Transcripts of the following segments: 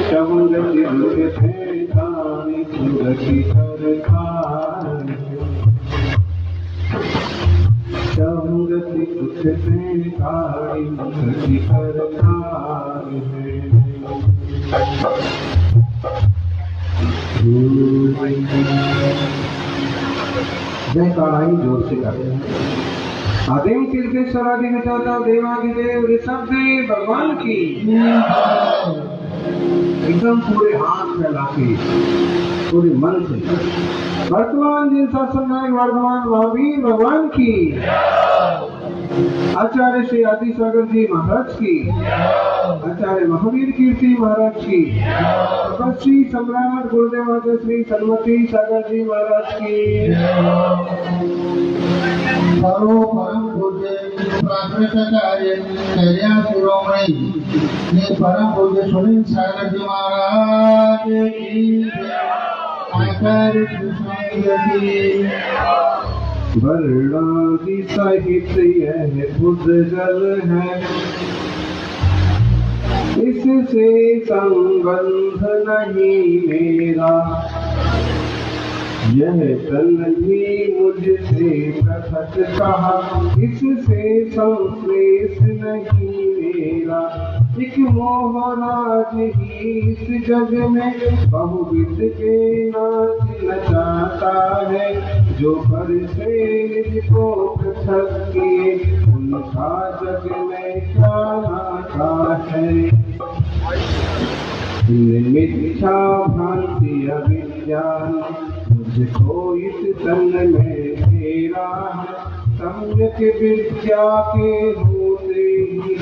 चमगति उठते ताणी सुरति सरकार चमगति उठते ताणी सुरति सरकार जयकारा ही जोर से करते हैं। आदिम तीर्थेश्वरादि विधाता देवादिदेव ऋषभदेव भगवान की एकदम पूरे हाथ फैला के पूरे मन से वर्तमान जिन शासन नायक वर्धमान महावीर भगवान की आचार्य श्री आदि सागर जी महाराज की आचार्य महावीर कीर्ति महाराज की श्री सम्राट गुरुदेव श्री सन्मति सागर जी महाराज की सर्व परम पूज्य प्राकृताचार्य कल्याण शिरोमणि ने परम पूज्य सुनील सागर जी महाराज की आचार्य वर्णादि सहित यह पुद्गल है इससे संबंध नहीं मेरा यह तन भी मुझसे प्रकट कहा इससे संश्लेष नहीं मेरा एक मोहराज ही इस जग में बहुविध के नाच नचाता है जो पर से निज को पृथक किए उनका जग में क्या नाता है मिथ्या भ्रांति अविज्ञान मुझको इस तन में घेरा है सम्यक विद्या के होते ही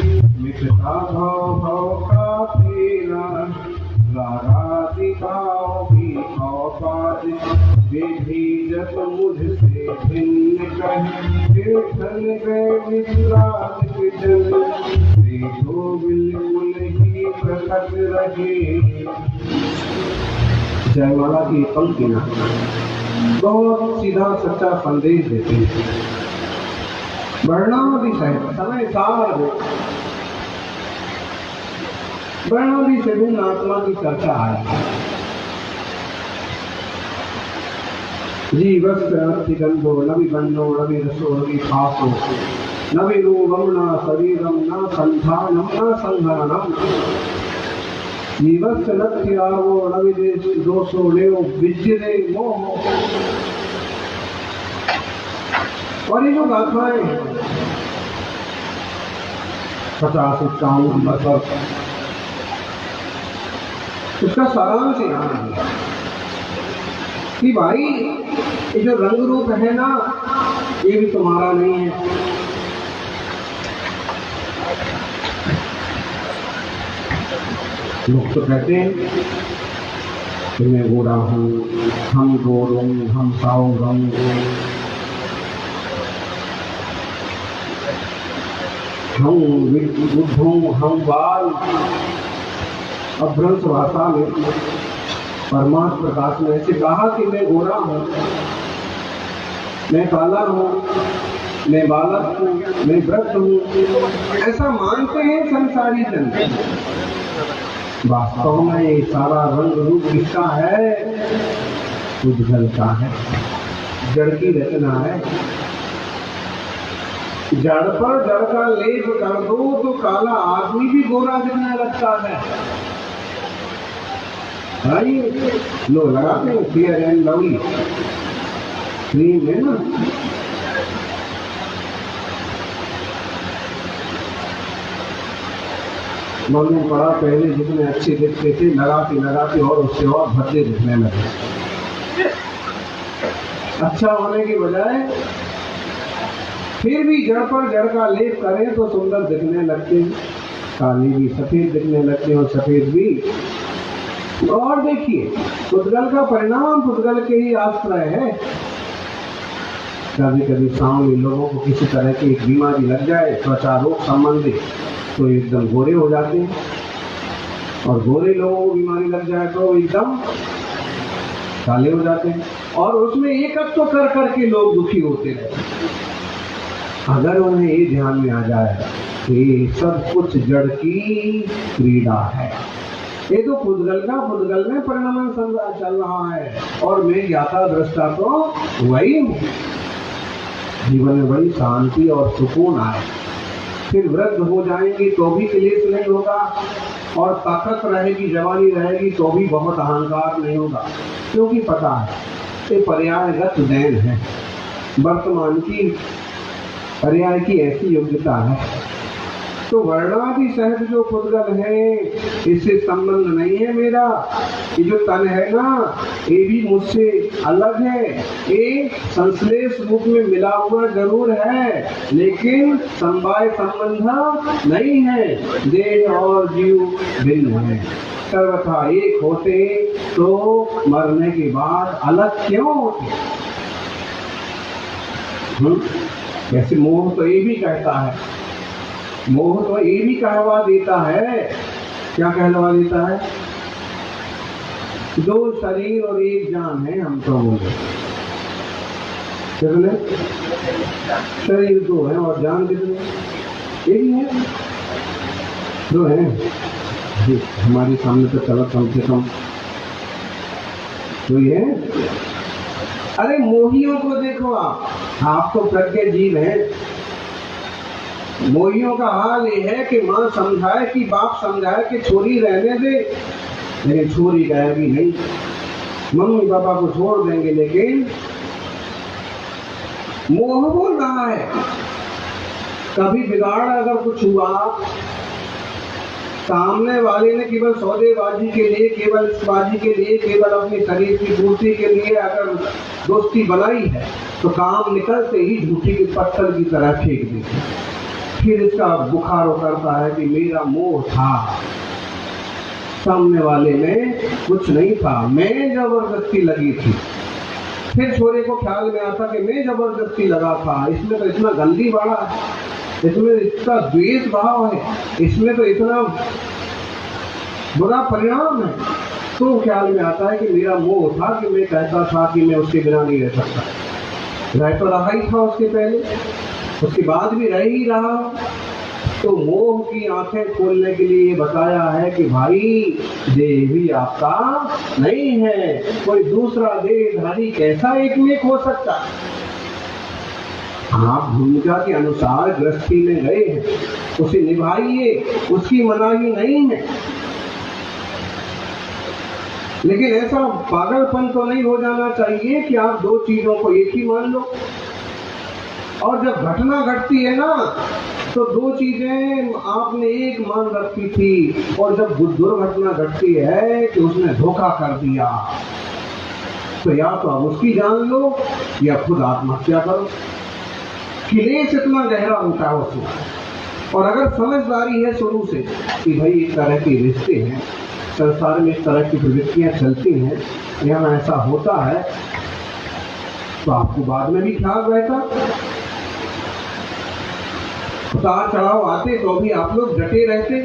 मिटता भव भव का फेरा राधिकाओं भी औपाद वे भी जब मुझसे भिन्न कहे कीर्तन गए विश्राम के जल वे तो बिल्कुल ही प्रकट रहे। जयमाला की पंक्तियां बहुत सीधा सच्चा संदेश देते हैं। वर्णादि सहित समय सार वर्णादि से भिन्न आत्मा की चर्चा है। जीवस्य गंधो न विगंधो न विरसो न विभासो न विरूपम न शरीरम न संधानम न संहरणम जीवस्य न त्यागो न विदेश दोषो लेव विद्यते मोह। और ये जो गाथाएं 50-51 नंबर उसका सारांश यहाँ है कि भाई ये जो रंग रूप है ना ये भी तुम्हारा नहीं है। लोग तो कहते हैं कि मैं गोरा हूँ हम गोरुम हम साउरम हम बुद्धों हम बाल। अभ्रंश भाषा में परमात्म प्रकाश में ऐसे कहा कि मैं गोरा हूँ मैं काला हूँ मैं बालक हूँ मैं वृद्ध हूँ ऐसा मानते हैं संसारी जन। वास्तव में ये सारा रंग रूप किसका है? उद्गल का है, जड़ की रचना है। जड़ पर जड़ का लेप कर दो तो काला आदमी भी गोरा दिखने लगता है। भाई लो लगाते हैं फेयर एंड लवली क्रीम है ना, मालूम पड़ा पहले जितने अच्छे दिखते थे लगाते और उससे और भद्दे दिखने लगे। अच्छा होने की बजाय फिर भी जड़ पर जड़ का लेप करें तो सुंदर दिखने लगते हैं। काली भी सफेद दिखने लगते हैं और सफेद भी। और देखिए पुद्गल का परिणाम पुद्गल के ही आश्रय है। कभी कभी सामने लोगों को किसी तरह की एक बीमारी लग जाए त्वचा रोग संबंधी तो एकदम गोरे हो जाते हैं और गोरे लोगों को बीमारी लग जाए तो एकदम काले हो जाते हैं और उसमें एकत्व कर करके लोग दुखी होते रहते हैं। अगर उन्हें ये ध्यान में आ जाए कि सब कुछ जड़ की क्रीड़ा है, ये तो पुद्गल में परिणमन चल रहा है और मैं ज्ञाता दृष्टा तो वही हूँ। जीवन में बड़ी शांति और सुकून आए। फिर वृद्ध हो जाएंगे तो भी क्लेश नहीं होगा, और ताकत रहेगी, जवानी रहेगी तो भी बहुत अहंकार नहीं होगा, क्योंकि पता है ये पर्यायगत देन है। वर्तमान की पर्याय की ऐसी योग्यता है। तो वर्णादि सहज जो पुद्गल है इससे संबंध नहीं है मेरा। ये जो तन है ना ये भी मुझसे अलग है, ये संश्लेष रूप में मिला हुआ जरूर है लेकिन समवाय संबंध नहीं है। देह और जीव भिन्न है, सर्वथा एक होते तो मरने के बाद अलग क्यों होते? जैसे मोह तो ये भी कहता है, मोह तो ये भी कहवा देता है, क्या कहलवा देता है? दो शरीर और एक जान है। हम तो बोले कितने शरीर दो है और जान कितने? एक ही है, दो है। हमारे सामने तो चलो कम से कम तो ये। अरे मोहियों को देखो, आप तो प्रज्ञ जीव हैं। मोहियों का हाल ये है कि माँ समझाए कि बाप समझाए कि छोरी रहने दे, लेकिन छोरी कहेगी नहीं। मम्मी पापा को छोड़ देंगे, लेकिन मोह बोल रहा है। कभी बिगाड़ अगर कुछ हुआ, सामने वाले ने केवल सौदेबाजी के लिए, केवल बाजी के लिए, केवल अपनी शरीर की पूर्ति के लिए अगर दोस्ती बनाई है तो काम निकलते ही झूठी के पत्थर की तरह फेंक देते। फिर इसका बुखार उतरता है कि मेरा मोह था, सामने वाले में कुछ नहीं था, मैं जबरदस्ती लगी थी। फिर छोरे को ख्याल में आता कि मैं जबरदस्ती लगा था, इसमें तो इतना गंदी बाड़ा है, इसमें इतना द्वेष भाव है, इसमें तो इतना बुरा परिणाम है। तो ख्याल में आता है कि मेरा मोह था कि मैं कहता था कि मैं उसके बिना नहीं रह सकता। रह तो रहा ही था उसके पहले, उसके बाद भी रह ही रहा। तो मोह की आंखें खोलने के लिए बताया है कि भाई देह भी आपका नहीं है, कोई दूसरा देहधारी कैसा एक में हो सकता। आप भूमिका के अनुसार गृहस्थी में गए हैं, उसे निभाइए, उसकी मनाही नहीं है, लेकिन ऐसा पागलपन तो नहीं हो जाना चाहिए कि आप दो चीजों को एक ही मान लो। और जब घटना घटती है ना तो दो चीजें आपने एक मान रखी थी, और जब दुर्घटना घटती है कि उसने धोखा कर दिया, तो या तो अब उसकी जान लो या खुद आत्महत्या करो। क्लेश इतना गहरा होता है उसमें। और अगर समझदारी है शुरू से कि भाई इस तरह के रिश्ते हैं, संसार में इस तरह की प्रवृत्तियां चलती हैं, यहाँ ऐसा होता है, तो आपको बाद में भी ख्याल रहता। उतार चढ़ाव आते तो भी आप लोग डटे रहते।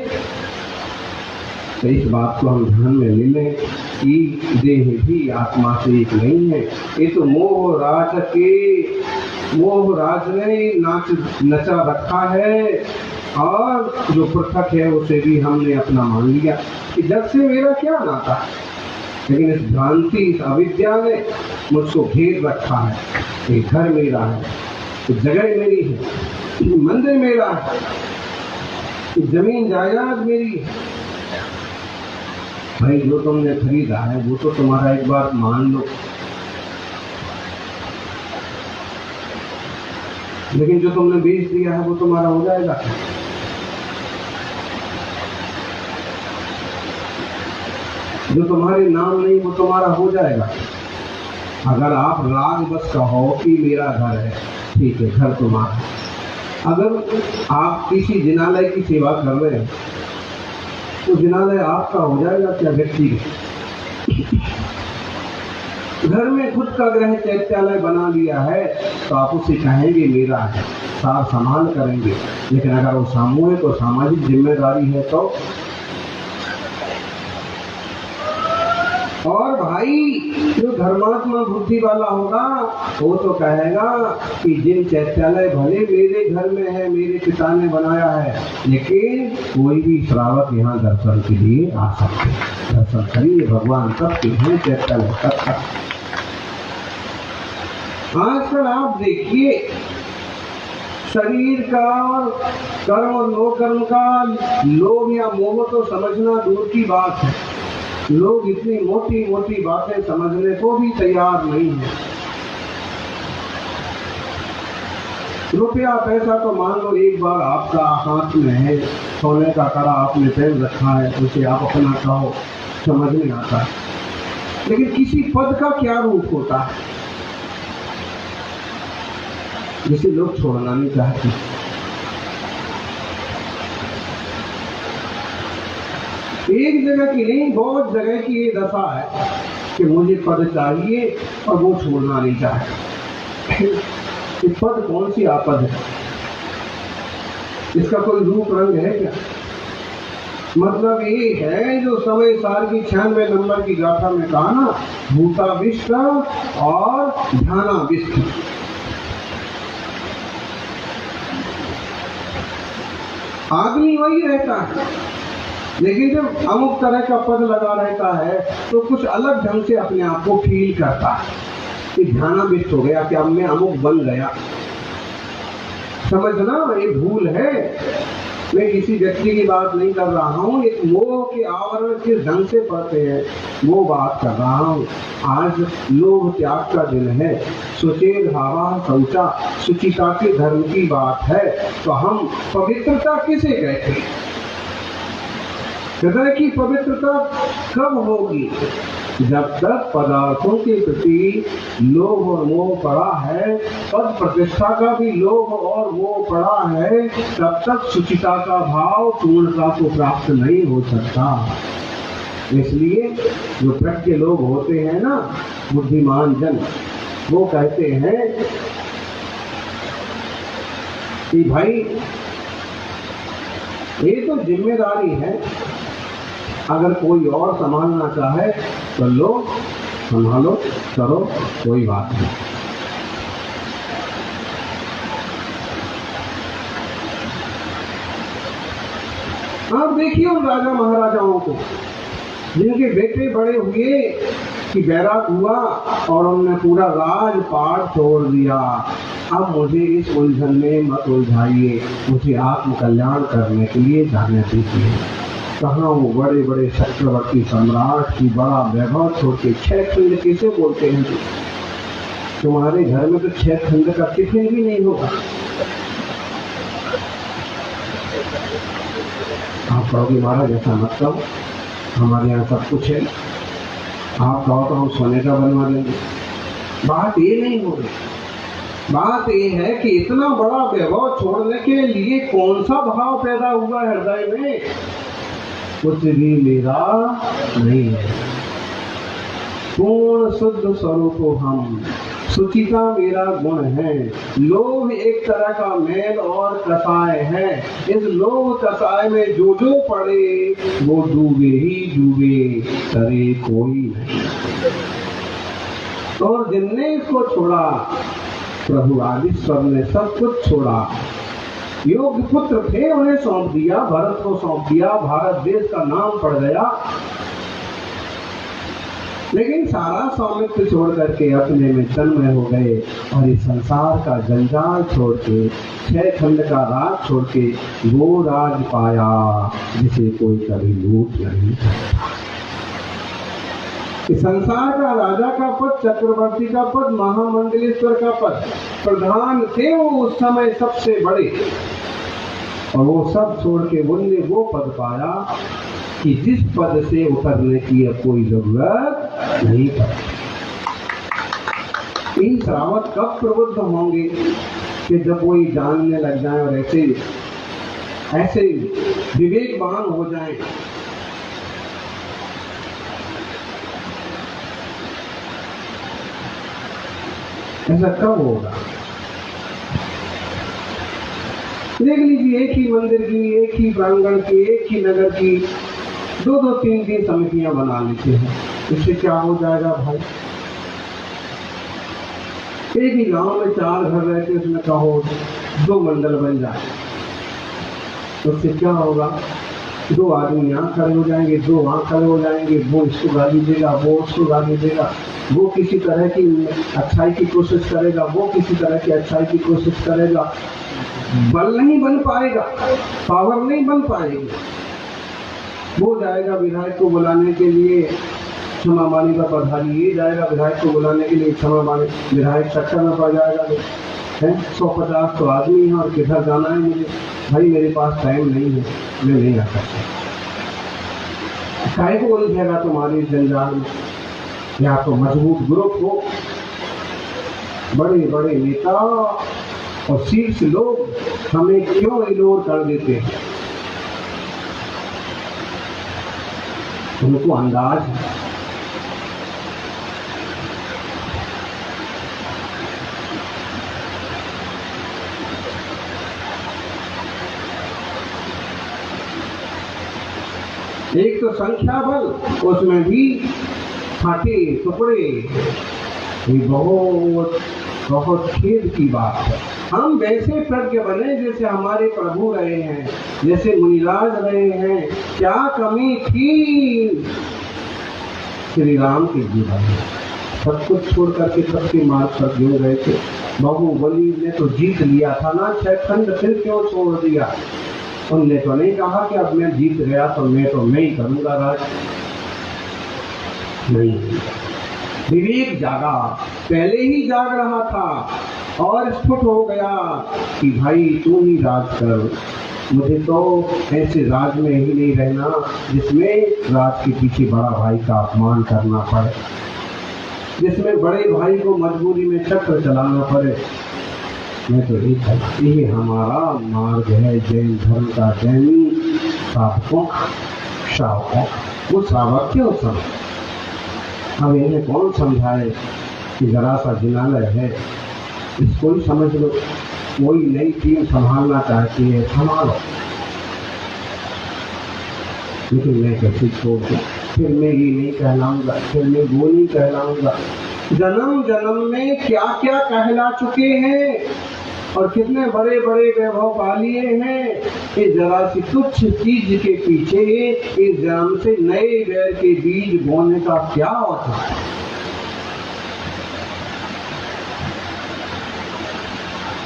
तो इस बात को हम ध्यान में ले लें कि देह भी आत्मा से एक नहीं है। ये तो मोह राज ने नचा रखा है, और जो पृथक है उसे भी हमने अपना मान लिया कि जग से मेरा क्या नाता। लेकिन इस भ्रांति, इस अविद्या ने मुझको घेर रखा है। ये घर मेरा है, ये जगह मेरी है, ये मंदिर मेरा है, ये जमीन जायदाद मेरी है। भाई जो तुमने खरीदा है वो तो तुम्हारा एक बार मान लो, लेकिन जो तुमने बेच दिया है वो तुम्हारा हो जाएगा। जो तुम्हारे नाम नहीं वो तुम्हारा हो जाएगा। अगर आप राग बस कहो कि मेरा घर है, ठीक है, घर तुम्हारा। अगर आप किसी जिनालय की सेवा कर रहे हैं तो जिनालय आपका हो जाएगा क्या? व्यक्ति घर में खुद का गृह चैत्यालय बना लिया है तो आप उसे कहेंगे मेरा है, सार संभाल करेंगे। लेकिन अगर वो सामूहिक और सामाजिक जिम्मेदारी है तो और भाई जो धर्मात्मा बुद्धि वाला होगा वो तो कहेगा कि जिन चैत्यालय भले मेरे घर में है, मेरे पिता ने बनाया है, लेकिन कोई भी श्रावक यहाँ दर्शन के लिए आ सकते हैं। दर्शन करिए, भगवान सबके हैं चैत्यालय तक। आजकल आप देखिए शरीर का और कर्म और नो कर्म का लोभ या मोह तो समझना दूर की बात है। लोग इतनी मोटी मोटी बातें समझने को भी तैयार नहीं है। रुपया पैसा तो मान लो एक बार आपका हाथ में है, सोने का कड़ा आपने पहन रखा है, उसे आप अपना कहो, समझ में आता है। लेकिन किसी पद का क्या रूप होता है जिसे लोग छोड़ना नहीं चाहते। एक जगह की नहीं, बहुत जगह की ये दशा है कि मुझे पद चाहिए और वो छोड़ना नहीं चाहते। ये पद कौन सी आपद है? इसका कोई रूप रंग है क्या? मतलब ये है जो समय सार की 96 नंबर की गाथा में कहा ना, भूताविष्ट और ध्यानाविष्ट। आदमी वही रहता है, लेकिन जब अमुक तरह का पद लगा रहता है तो कुछ अलग ढंग से अपने आप को फील करता है कि ध्यानाविष्ट हो गया, कि अब मैं अमुक बन गया। समझना, ये भूल है। मैं किसी व्यक्ति की बात नहीं कर रहा हूँ, एक मोह के आवरण किस ढंग से पड़ते हैं वो बात कर रहा हूँ। आज लोभ त्याग का दिन है, सुचेत भावा शौचा, सुचिता के धर्म की बात है। तो हम पवित्रता किसे कहते हैं? हृदय की पवित्रता कब होगी? जब तक पदार्थों के प्रति लोभ और मोह पड़ा है, पद प्रतिष्ठा का भी लोभ और मोह पड़ा है, तब तक सुचिता का भाव पूर्णता को प्राप्त नहीं हो सकता। इसलिए जो प्रज्ञ लोग होते हैं ना, बुद्धिमान जन, वो कहते हैं कि भाई ये तो जिम्मेदारी है, अगर कोई और संभालना चाहे तो लो, संभालो, करो, कोई बात नहीं। आप देखिए उन राजा महाराजाओं को जिनके बेटे बड़े हुए कि बैराग हुआ और उन्होंने पूरा राजपाट छोड़ दिया। अब मुझे इस उलझन में मत उलझाइए, मुझे आत्म कल्याण करने के लिए जाने दीजिए। कहाँ वो बड़े बड़े चक्रवर्ती सम्राट की बड़ा वैभव छोड़ के 6 खंड किसे बोलते हैं? तुम्हारे घर में तो 6 खंड का टिफिन भी नहीं होगा। आप कहोगे महाराज ऐसा मत कहो, हमारे यहाँ सब कुछ है। आप कहो तो हम सोने का बनवा देंगे। बात ये नहीं हो रही। बात ये है कि इतना बड़ा वैभव छोड़ने के लिए कौन सा भाव पैदा हुआ हृदय में? कुछ भी मेरा नहीं है। पूर्ण शुद्ध स्वरूप हम, सुचिता मेरा गुण है। लोभ एक तरह का मेल और कसाय है। इस लोभ कसाय में जो जो पड़े वो डूबे ही डूबे, करे कोई नहीं। और जिनने इसको छोड़ा, प्रभु आदिश्वर ने सब कुछ छोड़ा। योग्य पुत्र थे, उन्हें सौंप दिया, भरत को सौंप दिया, भारत देश का नाम पड़ गया। लेकिन सारा स्वामित्व छोड़ करके अपने में तन्मय हो गए और इस संसार का जंजाल छोड़ के, 6 खंड का राज छोड़ के वो राज पाया जिसे कोई कभी लूट नहीं सकता। इस संसार का राजा का पद, चक्रवर्ती का पद, महामंडलेश्वर का पद, प्रधान थे वो उस समय सबसे बड़े, और वो सब छोड़ के उनने वो पद पाया कि जिस पद से उतरने की अब कोई जरूरत नहीं पड़ती। इन श्रावक कब प्रबुद्ध होंगे कि जब वो ये जानने लग जाए और ऐसे विवेकवान हो जाए। ऐसा कब होगा? देख लीजिए, एक ही मंदिर की, एक ही प्रांगण की, एक ही नगर की 2-2, 3-3 समितियां बना लेते हैं। इससे क्या हो जाएगा भाई? एक ही गांव में 4 घर रहते, उसमें कहो 2 मंडल बन जाए, तो उससे क्या होगा? 2 आदमी यहाँ खड़े हो जाएंगे, 2 वहाँ खड़े हो जाएंगे, वो इसको गाली देगा, वो उसको गाली देगा, वो किसी तरह की अच्छाई की कोशिश करेगा, वो किसी तरह की अच्छाई की कोशिश करेगा। बल नहीं बन पाएगा, पावर नहीं बन पाएगी। वो जाएगा विधायक को बुलाने के लिए, क्षमा मानी का पधारी, ये जाएगा विधायक को बुलाने के लिए, क्षमा मानी, विधायक चक्कर में पड़ जाएगा। है 150 तो आदमी है और किधर जाना है मुझे? भाई मेरे पास टाइम नहीं है, मैं नहीं आ सकता। काय को उलझेगा तुम्हारे जंजाल में? या तो मजबूत ग्रुप हो, बड़े बड़े नेता और शीर्ष लोग हमें क्यों इग्नोर कर देते हैं? उनको अंदाज है। एक तो संख्या बल, उसमें भी फाटे टुकड़े। ये बहुत बहुत खेद की बात है। हम वैसे प्रज्ञ बने जैसे हमारे प्रभु रहे हैं, जैसे मुनिराज रहे हैं। क्या कमी थी श्री राम के जीवन में? सब कुछ छोड़ करके सबके मार्ग पर क्यों गए थे? बाहुबली ने तो जीत लिया था ना 6 खंड, फिर क्यों छोड़ दिया? उनने तो नहीं कहा कि अब मैं जीत गया तो मैं ही करूंगा राज। नहीं, विवेक जागा, पहले ही जाग रहा था और स्फुट हो गया कि भाई तू ही राज कर। मुझे तो ऐसे राज में ही नहीं रहना जिसमें राज के पीछे बड़ा भाई का अपमान करना पड़े, जिसमें बड़े भाई को मजबूरी में चक्र चलाना पड़े। मैं तो यही हमारा मार्ग है, जैन धर्म का जैनी साधकों श्रावकों। वो श्रावक क्यों समझ? अब इन्हें कौन समझाए कि जरा सा जिनालय है, इसको ही समझ लो। कोई नई टीम संभालना चाहती है, संभालो, लेकिन मैं कैसे छोड़ दूं? फिर मैं ये नहीं कहलाऊंगा, फिर मैं वो नहीं कहलाऊंगा। जन्म जन्म में क्या क्या कहला चुके हैं और कितने बड़े बड़े वैभव पा लिए हैं। इस जरा सी तुच्छ चीज के पीछे इस जन्म से नए वैर के बीज बोने का क्या होता है?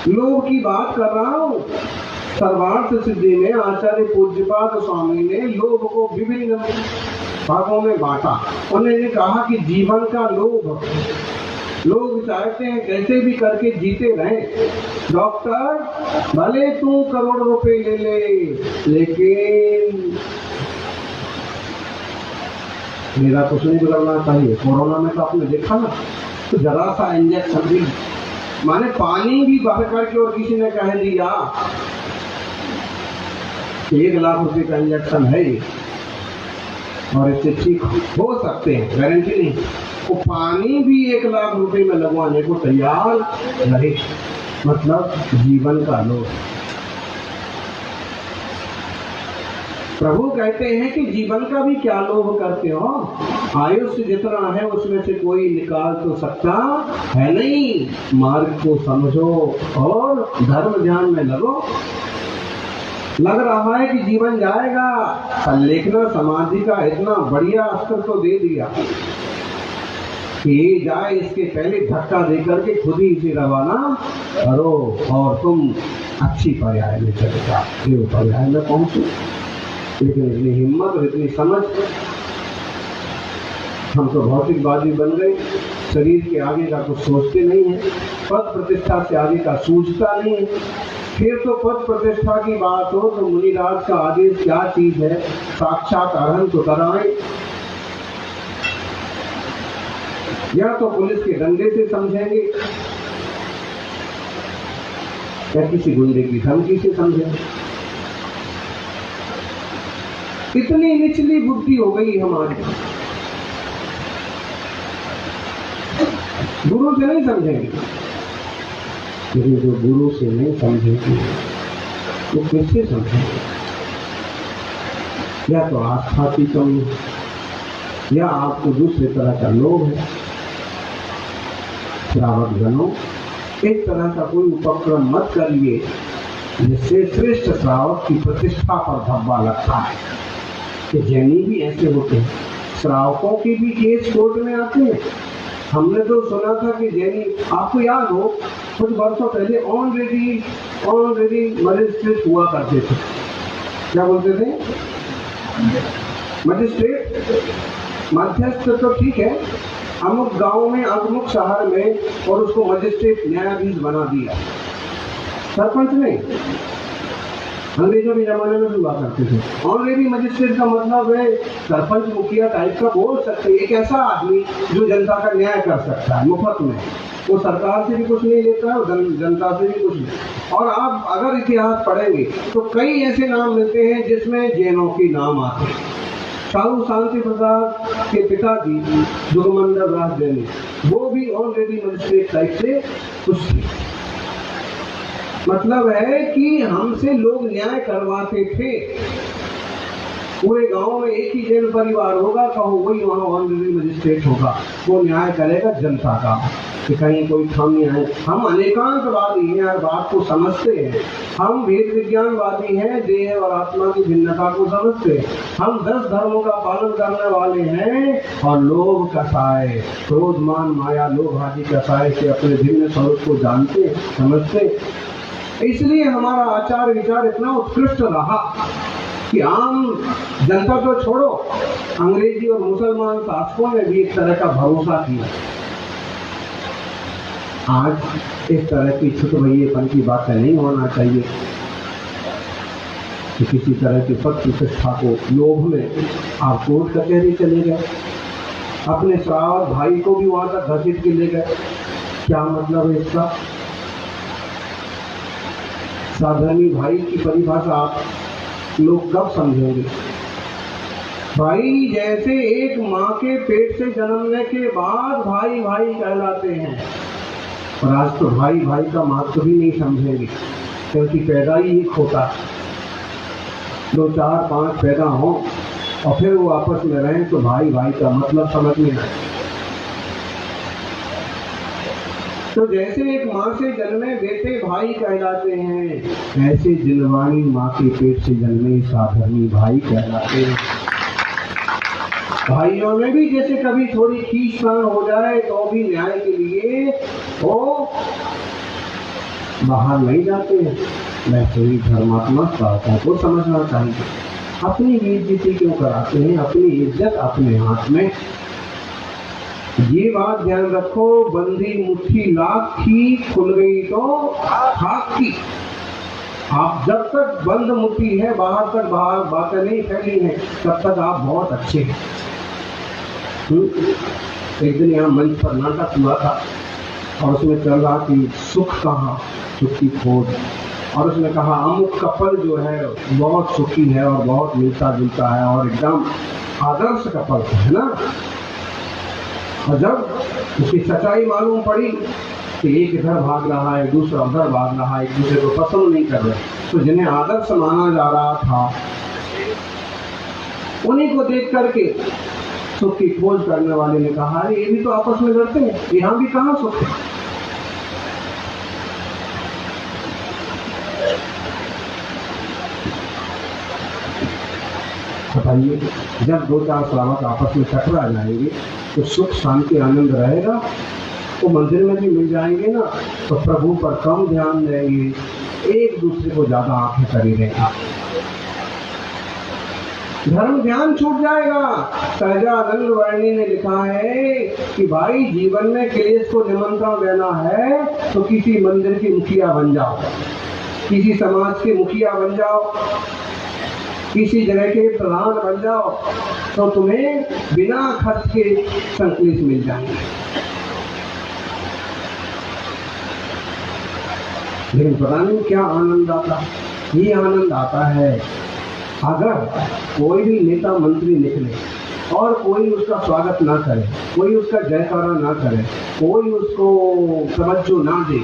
लोग की बात कर रहा हूं। सर्वार्थ सिद्धि में आचार्य पूज्यपाद स्वामी ने लोभ को विभिन्न भागों में बांटा। उन्होंने कहा कि जीवन का लोभ, लोग चाहते हैं कैसे भी करके जीते रहें। डॉक्टर भले तू करोड़ रुपए ले ले, लेकिन मेरा कुछ नहीं बिगड़ना चाहिए। कोरोना में तो आपने देखा ना, तो जरा सा इंजेक्शन भी, माने पानी भी बह करके और किसी ने कह दिया 1 लाख रुपए का इंजेक्शन है और इससे ठीक हो सकते हैं, गारंटी नहीं। वो पानी भी 1 लाख रुपए में लगवाने को तैयार रहे। मतलब जीवन का लोभ। प्रभु कहते हैं कि जीवन का भी क्या लोभ करते हो? आयुष्य जितना है उसमें से कोई निकाल तो सकता है नहीं। मार्ग को समझो और धर्म ध्यान में लगो। लग रहा है कि जीवन जाएगा, लेखना समाधि का इतना बढ़िया अस्त्र तो दे दिया कि जाए इसके पहले धक्का देकर के खुद ही इसे रवाना करो और तुम अच्छी पर्याय में चले जाओ। ये पर्याय में पहुंचो। लेकिन इतनी हिम्मत और इतनी समझ, हम तो भौतिकवादी बन गए। शरीर के आगे का कुछ सोचते नहीं है, पद प्रतिष्ठा से आगे का सूझता नहीं है। फिर तो पद प्रतिष्ठा की बात हो तो मुनिराज का आदेश क्या चीज है? साक्षात अरहंत तो कराएं, या तो पुलिस के डंडे से समझेंगे या किसी गुंडे की धमकी से समझेंगे। इतनी निचली बुद्धि हो गई हमारी। गुरु से नहीं समझेंगे, लेकिन जो गुरु से नहीं समझेंगे वो किससे समझेंगे? या तो आस्था की कमी है, या आपको दूसरे तरह का लोभ है। श्रावक जनों, इस तरह का कोई उपक्रम मत करिए जिससे श्रेष्ठ श्रावक की प्रतिष्ठा पर धब्बा लगता है। कि जैनी भी ऐसे होते हैं, श्रावकों के भी केस कोर्ट में आते हैं। हमने तो सुना था कि जैनी, आपको याद हो कुछ वर्षों पहले ऑनरेडी मजिस्ट्रेट हुआ करते थे। क्या बोलते थे? मजिस्ट्रेट। मध्यस्थ तो ठीक है, अमुक गांव में अमुक शहर में, और उसको मजिस्ट्रेट न्यायाधीश बना दिया। सरपंच नहीं, अंग्रेजों के जमाने में भी हुआ करते थे। ऑनरेडी मजिस्ट्रेट का मतलब है सरपंच मुखिया टाइप का बोल सकते हैं, एक ऐसा आदमी जो जनता का न्याय कर सकता है मुफ्त में। वो सरकार से भी कुछ नहीं लेता है और जनता से भी कुछ नहीं। और आप अगर इतिहास पढ़ेंगे तो कई ऐसे नाम मिलते हैं जिसमें जैनों के नाम आते हैं। साधु शांति प्रसाद के पिताजी दुर्गमंडल राज जैन, वो भी ऑलरेडी मजिस्ट्रेट टाइप से कुछ थे। मतलब है कि हमसे लोग न्याय करवाते थे। पूरे गांव में एक ही जैन परिवार होगा, कहो वही वहां ऑनरेडी मजिस्ट्रेट होगा, वो न्याय करेगा जनता का, कि कहीं कोई खामी आए। हम अनेकांतवादी हैं, हर बात को समझते हैं। हम वेद विज्ञानवादी हैं, देह और आत्मा की भिन्नता को समझते हैं। हम 10 धर्मों का पालन करने वाले हैं और लोभ कसाय, क्रोध मान माया लोभ आदि कसाय से अपने भिन्न स्वरूप को जानते समझते। इसलिए हमारा आचार विचार इतना उत्कृष्ट रहा कि आम जनता तो छोड़ो, अंग्रेजी और मुसलमान शासकों ने भी एक तरह का भरोसा किया। आज इस तरह की छुटभैयेपन की बातें नहीं होना चाहिए कि किसी तरह की पद प्रतिष्ठा को लोभ में आप कोर्ट कचहरी चले गए, अपने श्रावक भाई को भी वहां तक घसीट के ले गए। क्या मतलब है इसका? साधर्मी भाई की परिभाषा आप लोग कब समझेंगे? भाई जैसे एक माँ के पेट से जन्मने के बाद भाई भाई कहलाते हैं, और आज तो भाई भाई का महत्व भी नहीं समझेंगे, क्योंकि पैदा ही एक होता है। 2, 4, 5 पैदा हो और फिर वो आपस में रहें तो भाई भाई का मतलब समझ में आए। तो जैसे एक माँ से जन्मे बेटे भाई कहलाते हैं, ऐसे जिनवाणी माँ के पेट से जन्मे साधर्मी भाई कहलाते हैं। भाइयों में भी जैसे कभी थोड़ी खींचतान हो जाए तो भी न्याय के लिए वो बाहर नहीं जाते हैं। वैसे ही धर्मात्मा श्रावकों को समझना चाहिए, अपनी बेइज्जती क्यों कराते हैं? अपनी इज्जत अपने हाथ में। ये बात ध्यान रखो, बंदी मुट्ठी लाख की, खुल गई तो खाक की। आप जब तक बंद मुट्ठी है, बाहर तक बाहर बातें नहीं फैली हैं, तब तक आप बहुत अच्छे हैं। एक दिन यहाँ मंच पर नाटक हुआ था और उसमें चल रहा कि सुख कहाँ, सुख की खोज। और उसने कहा अमुक कपल जो है बहुत सुखी है और बहुत मिलता जुलता है और एकदम आदर्श कपल है ना। और जब उसकी सच्चाई मालूम पड़ी कि एक इधर भाग रहा है, दूसरा उधर भाग रहा है, एक दूसरे को पसंद नहीं कर रहे, तो जिन्हें आदर्श माना जा रहा था उन्हीं को देख करके सुख की खोज करने वाले ने कहा अरे ये भी तो आपस में लड़ते हैं, यहाँ भी कहाँ सुख है। बताइए, जब 2-4 श्रावक आपस में टकरा जाएंगे तो सुख शांति आनंद रहेगा? तो मंदिर में भी मिल जाएंगे ना, तो प्रभु पर कम ध्यान देंगे, एक दूसरे को ज्यादा आंखें करी रहेगा, धर्म ध्यान छूट जाएगा। सहजानंद वर्णी ने लिखा है कि भाई जीवन में क्लेश को निमंत्रण देना है तो किसी मंदिर की मुखिया बन जाओ, किसी समाज के मुखिया बन जाओ, किसी जगह के प्रधान बन जाओ, तो तुम्हें बिना खर्च के संकलेश मिल जाएंगे। लेकिन पता नहीं क्या आनंद आता है। ये आनंद आता है अगर कोई भी नेता मंत्री निकले और कोई उसका स्वागत ना करे, कोई उसका जयकारा ना करे, कोई उसको तवज्जो ना दे,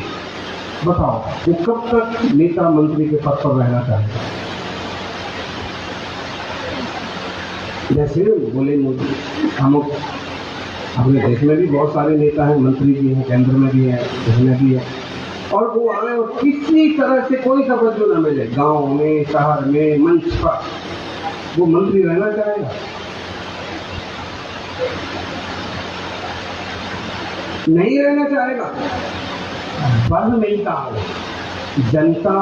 बताओ वो कब तक नेता मंत्री के पद पर रहना चाहेगा? जैसे बोले मोदी, हम अपने देश में भी बहुत सारे नेता हैं, मंत्री भी हैं, केंद्र में भी हैं, इसमें भी है, और वो आए और किसी तरह से कोई तवज्जो न मिले, गांव में, शहर में, मंच पर, वो मंत्री रहना चाहेगा? नहीं रहना चाहेगा। बल मिलता है, जनता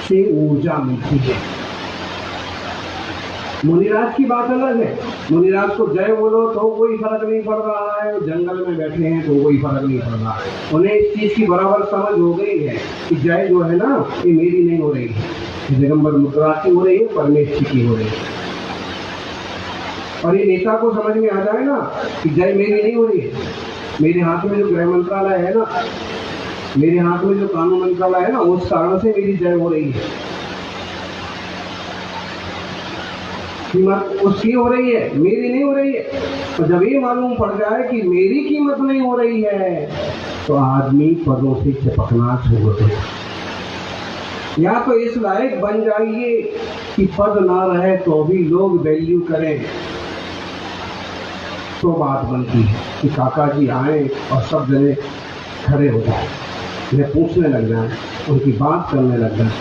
से ऊर्जा मिलती है। मुनिराज की बात अलग है, मुनिराज को जय बोलो तो कोई फर्क नहीं पड़ रहा है, जंगल में बैठे हैं तो कोई फर्क नहीं पड़ रहा है, उन्हें इस चीज की बराबर समझ हो गई है कि जय जो है ना, ये मेरी नहीं हो रही है, दिगंबर मुनिराज की हो रही है, परमेश्वर की हो रही है। और ये नेता को समझ में आ जाए ना कि जय मेरी नहीं हो रही है, मेरे हाथ में जो गृह मंत्रालय है ना, मेरे हाथ में जो कानून मंत्रालय है ना, उस कारण से मेरी जय हो रही है, कीमत उसकी हो रही है, मेरी नहीं हो रही है। तो जब ये मालूम पड़ जाए कि मेरी कीमत नहीं हो रही है, तो आदमी पदों से चिपकना छोड़ दे, या तो इस लायक बन जाइए कि पद ना रहे तो भी लोग वैल्यू करें, तो बात बनती है कि काका जी आए और सब जने खड़े हो जाए, उन्हें पूछने लग जाए, उनकी बात करने लग जाए।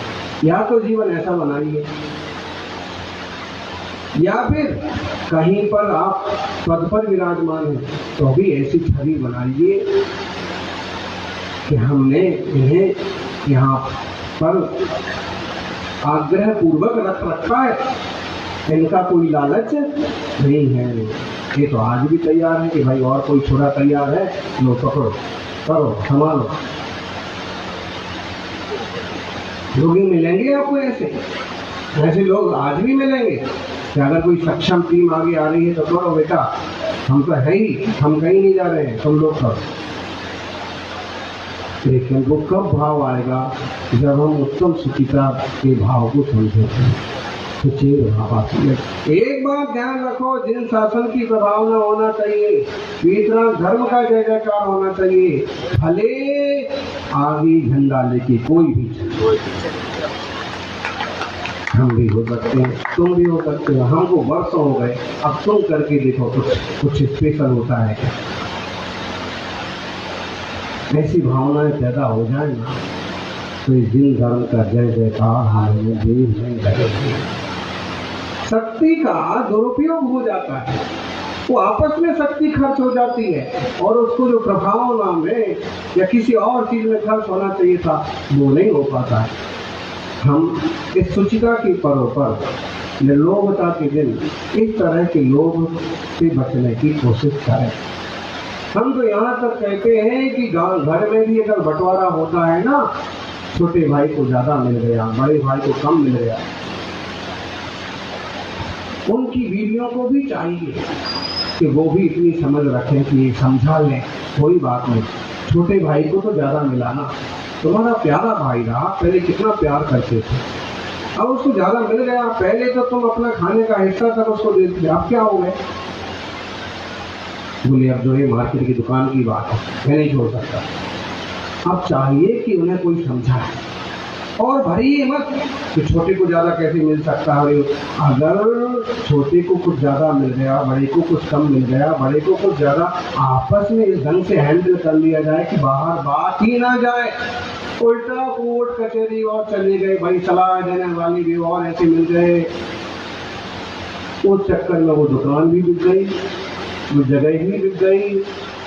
या तो जीवन ऐसा बनाइए, या फिर कहीं पर आप पद पर विराजमान हैं तो भी ऐसी छवि बनाइए कि हमने इन्हें यहाँ पर आग्रह पूर्वक रख रखा है, इनका कोई लालच नहीं है। ये तो आज भी तैयार है कि भाई और कोई छोरा तैयार है, लो पकड़ो, करो, संभालो। लोग मिलेंगे आपको ऐसे लोग आज भी मिलेंगे कि अगर कोई सक्षम टीम आगे आ रही है तो करो बेटा, हम तो है ही, हम कहीं नहीं जा रहे हैं, तुम लोग करो। लेकिन वो कब भाव आएगा जब हम उत्तम सुचिता के भाव को समझेंगे, सुचेत भाव आती है। एक बात ध्यान रखो, जिन शासन की प्रभावना होना चाहिए, इतना धर्म का जय जयकार होना चाहिए, भले आगे झंडा लेके कोई भी चले, हम भी हो सकते हैं, तुम भी हो सकते हो, हमको वर्षों हो गए, अब तुम करके देखो कुछ स्पेशल होता है क्या। ऐसी भावनाएं पैदा हो जाए ना, तो इस दिन धर्म का जय जयकार हमें देश में लगेगी। शक्ति का दुरुपयोग हो जाता है, वो आपस में शक्ति खर्च हो जाती है, और उसको जो प्रभावना में या किसी और चीज में खर्च होना चाहिए था, वो नहीं हो पाता है। हम इस सुचिता के पर्व पर, निर्लोभता के दिन, इस तरह के लोभ से बचने की कोशिश करें। हम तो यहाँ तक कहते हैं कि घर में भी अगर बंटवारा होता है ना, छोटे भाई को ज्यादा मिल गया, बड़े भाई को कम मिल गया, उनकी बीवियों को भी चाहिए कि वो भी इतनी समझ रखें कि समझा लें, कोई बात नहीं, छोटे भाई को तो ज्यादा मिला ना, तुम्हारा प्यारा भाई रहा, पहले कितना प्यार करते थे, अब उसको ज्यादा मिल गया, पहले तो तुम अपना खाने का हिस्सा तक उसको देते थे, अब क्या हो गए? बोले अब जो है मार्केट की दुकान की बात है, मैं नहीं छोड़ सकता। अब चाहिए कि उन्हें कोई समझाए, और भरिए मत कि छोटे को ज्यादा कैसे मिल सकता है। अगर छोटे को कुछ ज्यादा मिल गया, बड़े को कुछ कम मिल गया, बड़े को कुछ ज्यादा, आपस में इस ढंग से हैंडल कर लिया जाए कि बाहर बात ही ना जाए, उल्टा कोर्ट कचहरी और चले गए, भाई सलाह देने वाली भी और ऐसे मिल गए, उस चक्कर में वो दुकान भी बिक गई, वो जगह भी बिक गई,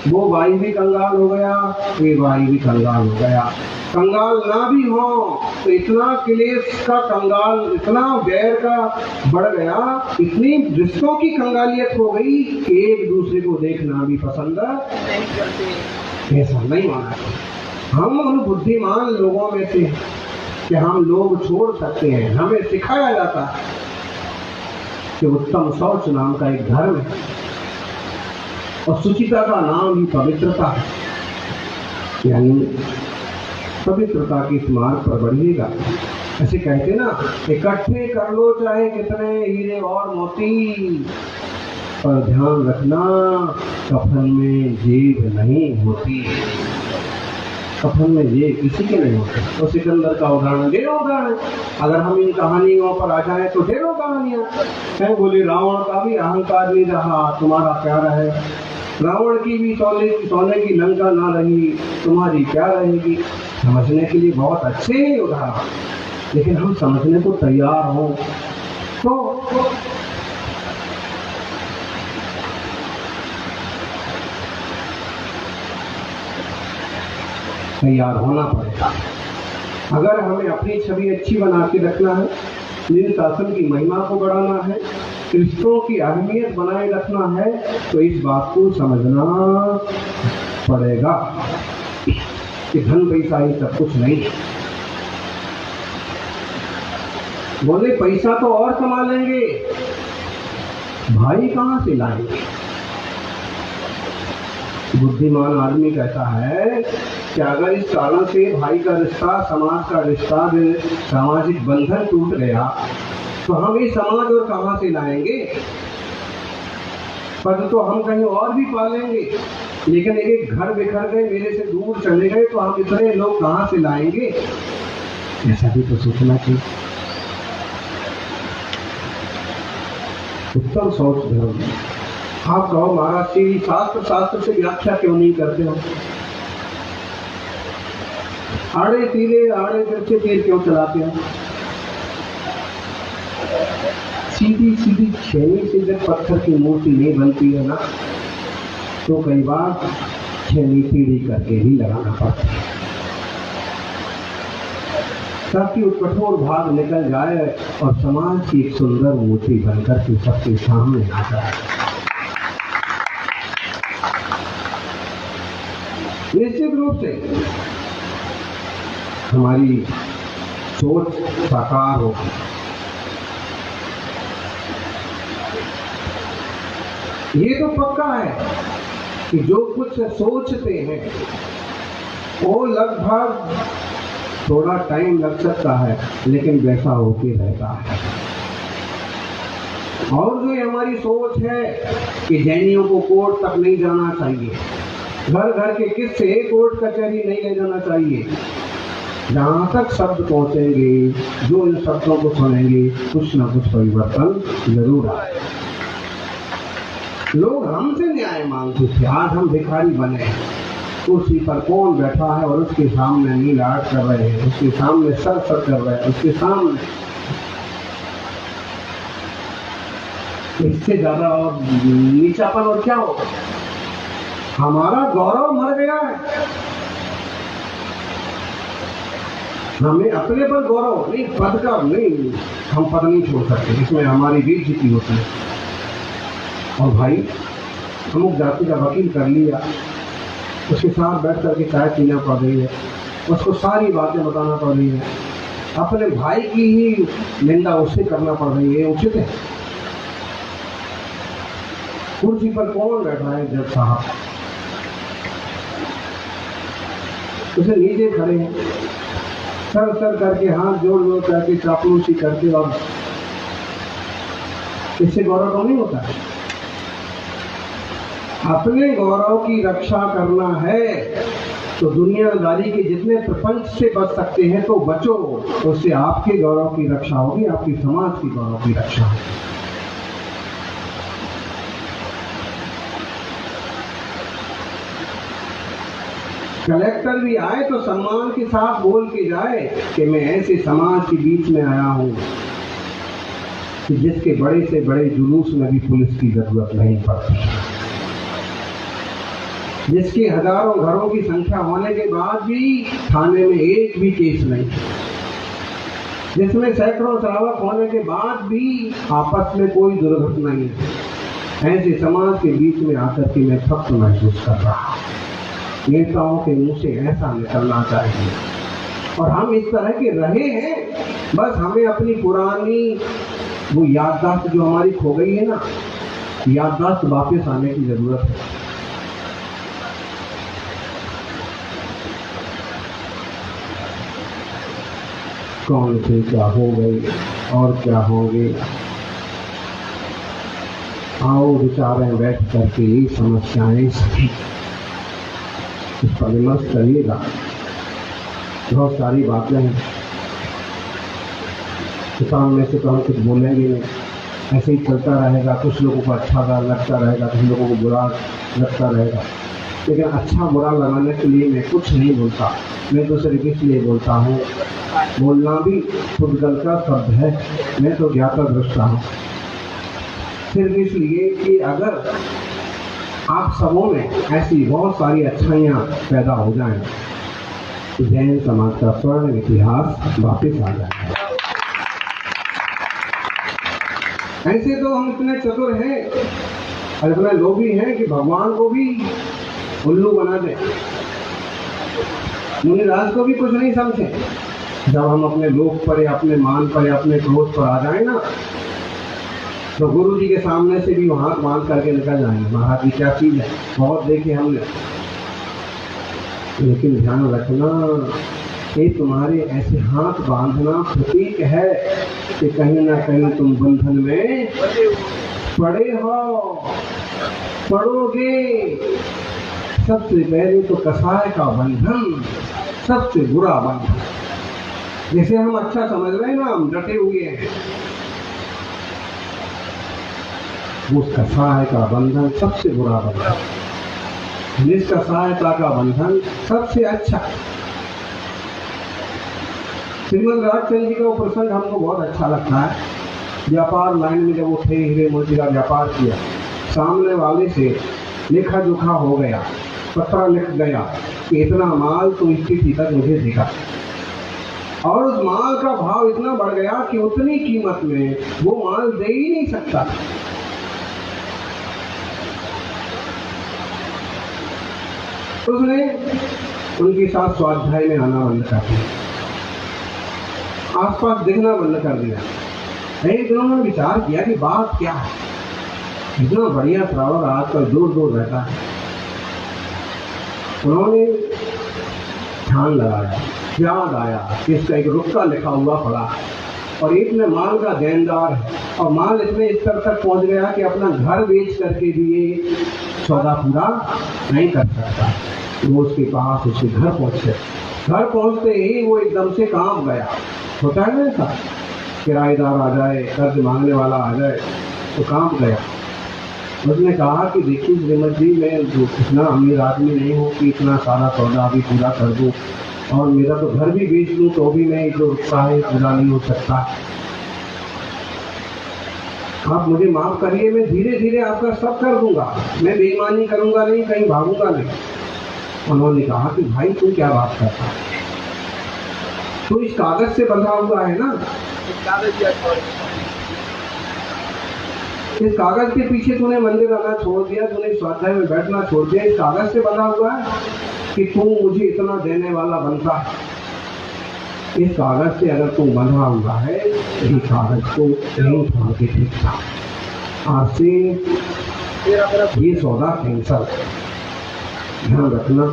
वो भाई भी कंगाल हो गया, ये भाई भी कंगाल हो गया। कंगाल ना भी हो तो इतना क्लेश का कंगाल, इतना वैर का बढ़ गया, इतनी रिश्तों की कंगालियत हो गई कि एक दूसरे को देखना भी पसंद नहीं करते। ऐसा नहीं माना, हम उन बुद्धिमान लोगों में से कि हम लोग छोड़ सकते हैं। हमें सिखाया जाता है कि उत्तम शौच नाम का एक धर्म है, और सुचिता का नाम ही पवित्रता है, यानी पवित्रता के इस मार्ग पर बढ़िएगा। ऐसे कहते ना, इकट्ठे कर लो चाहे कितने हीरे और मोती, पर ध्यान रखना कफन में जेब नहीं होती। कफन में ये किसी के नहीं होते। तो सिकंदर का उदाहरण ढेरों उदाहरण, अगर हम इन कहानियों पर आ जाए तो ढेरों कहानियां हैं। बोले रावण का भी अहंकार नहीं रहा, तुम्हारा प्यारा है। रावण की भी सोने की लंका ना रही, तुम्हारी क्या रहेगी। समझने के लिए बहुत अच्छे उदाहरण, लेकिन हम समझने को तैयार हो तो तैयार होना पड़ेगा। अगर हमें अपनी छवि अच्छी बना के रखना है, जिन शासन की महिमा को बढ़ाना है, रिश्तों की अहमियत बनाए रखना है, तो इस बात को समझना पड़ेगा कि धन पैसा ही सब कुछ नहीं है। बोले पैसा तो और कमा लेंगे, भाई कहां से लाएंगे। बुद्धिमान आदमी कहता है कि अगर इस कारण से भाई का रिश्ता, समाज का रिश्ता, सामाजिक बंधन टूट गया तो हम इस समाज और कहां से लाएंगे। पर तो हम कहीं और भी पालेंगे, लेकिन एक घर बिखर गए, मेरे से दूर चले गए, तो हम इतने लोग कहां से लाएंगे। ऐसा भी तो सोचना चाहिए। उत्तम सोच धर्म। आप कहो महाराज जी शास्त्र से व्याख्या क्यों नहीं करते हो। आड़े तिरछे तीर क्यों चलाते हो। सीधी छेनी से जब पत्थर की मूर्ति नहीं बनती है ना, तो कई बार छेनी टीढ़ी करके ही लगाना पड़ता है, ताकि वो कठोर भाग निकल जाए और समाज की एक सुंदर मूर्ति बनकर के सबके सामने आ जाए। निश्चित रूप से हमारी सोच साकार हो। ये तो पक्का है कि जो कुछ सोचते हैं वो लगभग थोड़ा टाइम लग सकता है, लेकिन वैसा होके रहता है। और जो हमारी सोच है कि जैनियों को कोर्ट तक नहीं जाना चाहिए, घर घर के किस्से कोर्ट कचहरी नहीं ले जाना चाहिए, जहां तक शब्द पहुंचेंगे, जो इन शब्दों को सुनेंगे, कुछ ना कुछ परिवर्तन जरूर आए। लोग हमसे न्याय मांगते थे, आज हम भिखारी बने। कुर्सी पर कौन बैठा है और उसके सामने नीलाट कर रहे हैं, उसके सामने सर कर रहे हैं, उसके सामने। इससे ज्यादा और नीचापन और क्या होगा। हमारा गौरव मर गया है। हमें अपने पर गौरव नहीं, पद का नहीं, हम पद नहीं छोड़ सकते, इसमें हमारी बेइज्जती होती है। और भाई अमुक जाति का वकील कर लिया, उसके साथ बैठ करके चाय पीना पड़ रही है, उसको सारी बातें बताना पड़ रही है, अपने भाई की ही निंदा उससे करना पड़ रही है, उचित है। कुर्सी पर कौन बैठा है जज साहब, उसे नीचे खड़े हैं, सर करके हाथ जोड़ करके चापलूसी करके, और इससे गौरव तो नहीं होता है। अपने गौरव की रक्षा करना है तो दुनियादारी के जितने प्रपंच से बच सकते हैं तो बचो, उससे आपके गौरव की रक्षा होगी, आपकी समाज की गौरव की रक्षा होगी। कलेक्टर भी आए तो सम्मान के साथ बोल के जाए कि मैं ऐसे समाज के बीच में आया हूं कि जिसके बड़े से बड़े जुलूस में भी पुलिस की जरूरत नहीं पड़ती, जिसके हजारों घरों की संख्या होने के बाद भी थाने में एक भी केस नहीं, जिसमें सैकड़ों श्रावक होने के बाद भी आपस में कोई दुर्घटना नहीं है। ऐसे समाज के बीच में आकर के मैं फख्र महसूस कर रहा हूं। नेताओं के मुंह से ऐसा निकलना चाहिए, और हम इस तरह के रहे हैं। बस हमें अपनी पुरानी वो याददाश्त जो हमारी खो गई है ना, याददाश्त वापस आने की जरूरत है। कौन से क्या हो गई और क्या होंगे, आओ विचारें बैठ करके ये समस्याएं सभी इस पर विमर्श करिएगा। बहुत सारी बातें हैं, सामने से तो हम कुछ बोलेंगे नहीं, ऐसे ही चलता रहेगा। कुछ लोगों को अच्छा लगता रहेगा, कुछ लोगों को बुरा लगता रहेगा, लेकिन अच्छा बुरा लगाने के लिए मैं कुछ नहीं बोलता। मैं तो सिर्फ इसलिए बोलता हूँ, बोलना भी खुदगल का शब्द है, मैं तो ज्ञाता दृष्टा हूँ। सिर्फ इसलिए कि अगर आप सबों में ऐसी बहुत सारी अच्छाइयाँ पैदा हो जाएं, तो जैन समाज का स्वर्ण इतिहास वापिस आ जाएगा। ऐसे तो हम इतने चतुर हैं और इतने लोभी हैं कि भगवान को भी उल्लू बना दें, मुनिराज को भी कुछ नहीं समझे। जब हम अपने लोभ पर या अपने मान पर या अपने क्रोध पर आ जाए ना, तो गुरु जी के सामने से भी हाथ बांध करके निकल जाएंगे, महाराज जी क्या चीज है, बहुत देखे हमने। लेकिन ध्यान रखना, ये तुम्हारे ऐसे हाथ बांधना प्रतीक है कि कहीं ना कहीं तुम बंधन में पड़े हो, पड़ोगे। सबसे पहले तो कसाय का बंधन सबसे बुरा बंधन। जैसे हम अच्छा समझ रहे हैं ना, हम डटे हुए हैं, उस कसाय का बंधन सबसे बुरा बंधन, निष्कसायता का बंधन सबसे अच्छा। श्रीमद राजचंद्र जी का वो प्रसंग हमको बहुत अच्छा लगता है। व्यापार लाइन में जब उठे, हीरे मोती का व्यापार किया, सामने वाले से लेखा जोखा हो गया, पत्र लिख गया कि इतना माल तो स्थिति तक मुझे देगा, और उस माल का भाव इतना बढ़ गया कि उतनी कीमत में वो माल दे ही नहीं सकता। उसने उनके साथ स्वाध्याय में आना बंद कर दिया, आसपास दिखना बंद कर दिया। एक दिन उन्होंने विचार किया कि बात क्या है, इतना बढ़िया ट्रैवलर आजकल दूर दूर रहता है। उन्होंने ध्यान लगाया, याद आया कि इसका एक रुपया लिखा हुआ पड़ा और एक में माल का देनदार है, और माल इतने स्तर तक पहुंच गया कि अपना घर बेच करके भी ये सौदा पूरा नहीं कर सकता। वो उसके पास उसके घर पहुंचे। घर पहुंचते ही वो एकदम से कांप गया। होता है ना ऐसा, किराएदार आ जाए, कर्ज मांगने वाला आ जाए तो कांप गया। उसने कहा कि देखिए श्रीमद जी, मैं जो इतना अमीर आदमी नहीं हूँ कि इतना सारा सौदा अभी पूरा कर दूँ, और मेरा तो घर भी बेच दूँ तो भी मैं जो रुपया है पूरा नहीं हो सकता। आप मुझे माफ करिए, मैं धीरे धीरे आपका सब कर दूंगा, मैं बेईमानी करूंगा नहीं, कहीं भागूंगा नहीं। उन्होंने कहा कि भाई तू क्या बात करता है, तो इस कागज से बंधा हुआ है ना, इस कागज के पीछे तूने मंदिर आना छोड़ दिया, तूने स्वाध्याय में बैठना छोड़ दिया, इस कागज से बंधा हुआ है कि तू मुझे इतना देने वाला बनता है। इस कागज से अगर तू बंधा हुआ है, यही कागज को नहीं छोड़ के देखता। आज से ये सौदा कैंसल। ध्यान रखना,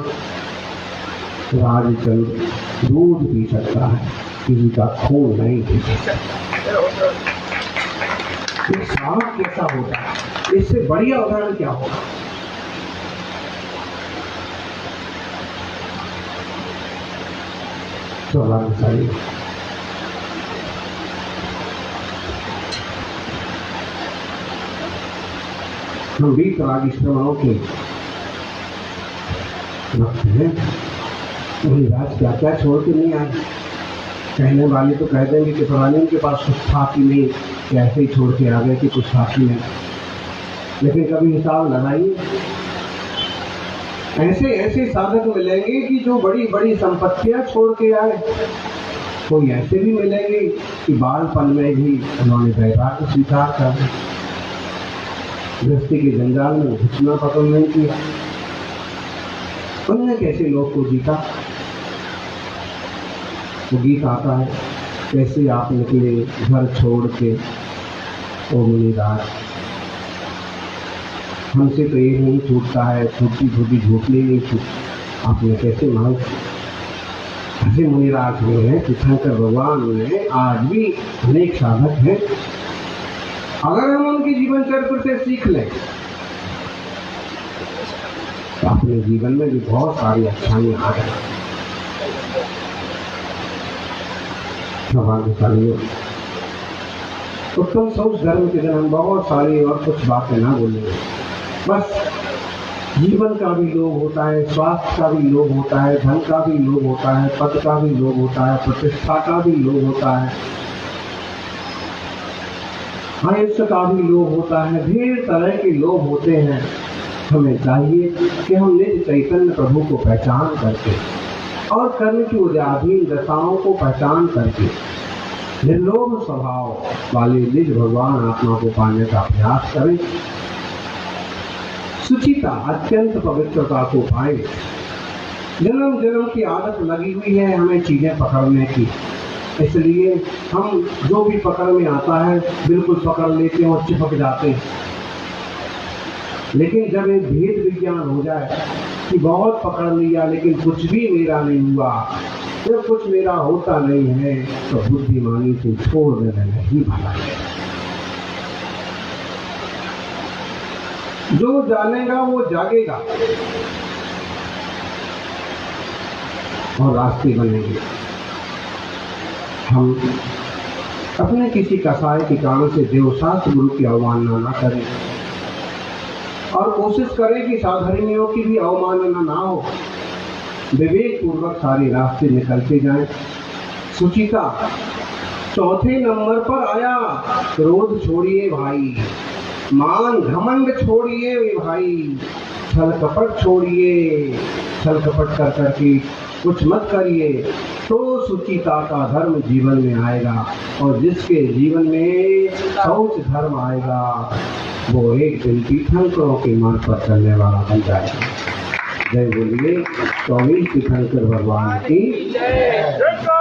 राजचंद्र दूध पी सकता है, किसी का खून नहीं पी सकता। श्रावक कैसा होता है, इससे बढ़िया उदाहरण क्या होगा। सही हम भी राग श्रवणों के वक्त हैं, वही राज क्या क्या छोड़ के नहीं आए। कहने वाले तो कह देंगे कि फलाने उनके पास कुछ था कि नहीं, कि ऐसे ही छोड़ के आ गए कि कुछ था कि नहीं। लेकिन कभी हिसाब लगाइए, ऐसे ऐसे साधक मिलेंगे कि जो बड़ी बड़ी संपत्तियां छोड़ के आए। कोई ऐसे भी मिलेंगे कि बालपन में भी उन्होंने वैराग्य स्वीकार कर दिया, गृहस्थी के जंजाल में घुसना पसंद नहीं किया। उन्होंने कैसे लोग को जीता। वो गीत आता है, कैसे आप निकले घर छोड़ के ओ मुनिराज, हमसे तो ये नहीं छूटता है, छोटी छोटी झोपड़ी नहीं छूट। आपने कैसे मांग। ऐसे मुनिराज हुए हैं कि शंकर भगवान में आज भी अनेक साधक हैं। अगर हम उनके जीवन चरित्र से सीख लें तो अपने जीवन में भी बहुत सारी अच्छाइयां आ जाएंगी। भाग्यशाली हो। उत्तम सोच धर्म के दिन हम बहुत सारी और कुछ बातें ना बोलेंगे। बस जीवन का भी लोभ होता है, स्वास्थ्य का भी लोभ होता है, धन का भी लोभ होता है, पद का भी लोभ होता है, प्रतिष्ठा का भी लोभ होता है, आयुष्य का भी लोभ होता है, ढेर तरह के लोभ होते हैं। हमें चाहिए कि हम निज चैतन्य प्रभु को पहचान करके और कर्म की उदयाधीन दशाओं को पहचान करके निर्लोभ स्वभाव वाले निज भगवान आत्मा को पाने का प्रयास करें। सुचिता अत्यंत पवित्रता को पाए। जन्म जन्म की आदत लगी हुई है हमें चीजें पकड़ने की, इसलिए हम जो भी पकड़ में आता है बिल्कुल पकड़ लेते हैं और चिपक जाते हैं। लेकिन जब एक भेद विज्ञान हो जाए कि बहुत पकड़ लिया लेकिन कुछ भी मेरा नहीं हुआ, जब कुछ मेरा होता नहीं है तो बुद्धिमानी से छोड़ देना नहीं भला है। जो जानेगा वो जागेगा और रास्ते बनेंगे। हम अपने किसी कसाई के कारण से देवशास्त्र गुरु की अवमानना न करें और कोशिश करें कि साधर्मियों की भी अवमानना ना हो। विवेक पूर्वक सारे रास्ते निकलते जाएं। सुचिता चौथे नंबर पर आया। क्रोध छोड़िए भाई, मान घमंड छोड़िए भाई, छल कपट छोड़िए, छल कपट कर करके कुछ मत करिए तो सुचिता का धर्म जीवन में आएगा। और जिसके जीवन में शौच धर्म आएगा वो एक दिन तीर्थंकरों के मार्ग पर चलने वाला बन जाएगा। जय बोलिए 24 तीर्थंकर भगवान की जय।